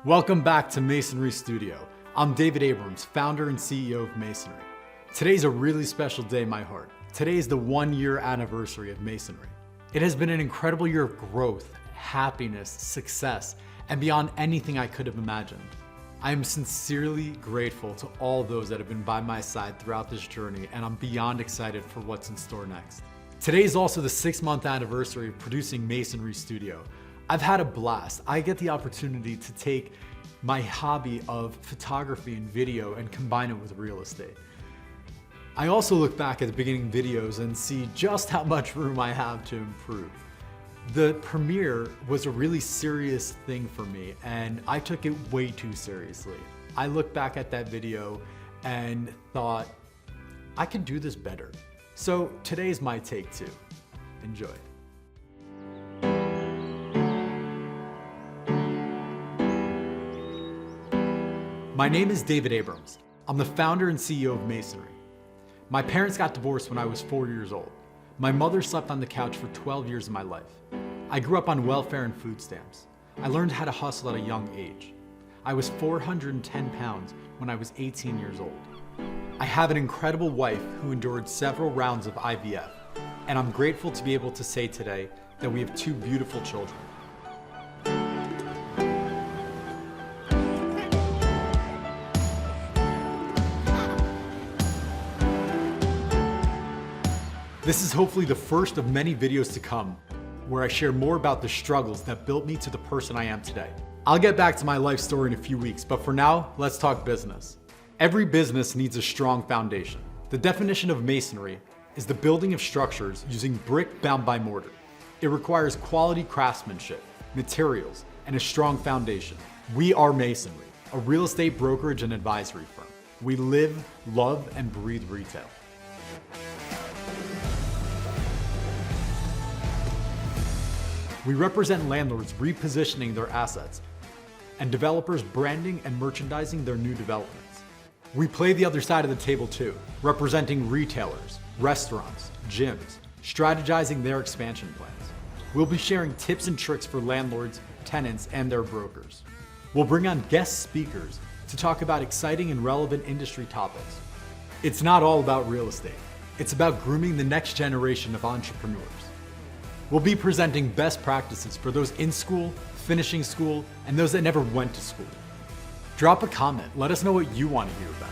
Welcome back to Masonry Studio. I'm David Abrams, founder and CEO of Masonry. Today's a really special day in my heart. Today is the 1-year anniversary of Masonry. It has been an incredible year of growth, happiness, success, and beyond anything I could have imagined. I am sincerely grateful to all those that have been by my side throughout this journey, and I'm beyond excited for what's in store next. Today is also the 6-month anniversary of producing Masonry Studio. I've had a blast. I get the opportunity to take my hobby of photography and video and combine it with real estate. I also look back at the beginning videos and see just how much room I have to improve. The premiere was a really serious thing for me, and I took it way too seriously. I look back at that video and thought, I could do this better. So today's my take two. Enjoy. My name is David Abrams. I'm the founder and CEO of Masonry. My parents got divorced when I was 4 years old. My mother slept on the couch for 12 years of my life. I grew up on welfare and food stamps. I learned how to hustle at a young age. I was 410 pounds when I was 18 years old. I have an incredible wife who endured several rounds of IVF, and I'm grateful to be able to say today that we have 2 beautiful children. This is hopefully the first of many videos to come where I share more about the struggles that built me to the person I am today. I'll get back to my life story in a few weeks, but for now, let's talk business. Every business needs a strong foundation. The definition of masonry is the building of structures using brick bound by mortar. It requires quality craftsmanship, materials, and a strong foundation. We are Masonry, a real estate brokerage and advisory firm. We live, love, and breathe retail. We represent landlords repositioning their assets and developers branding and merchandising their new developments. We play the other side of the table too, representing retailers, restaurants, gyms, strategizing their expansion plans. We'll be sharing tips and tricks for landlords, tenants, and their brokers. We'll bring on guest speakers to talk about exciting and relevant industry topics. It's not all about real estate. It's about grooming the next generation of entrepreneurs. We'll be presenting best practices for those in school, finishing school, and those that never went to school. Drop a comment, let us know what you want to hear about.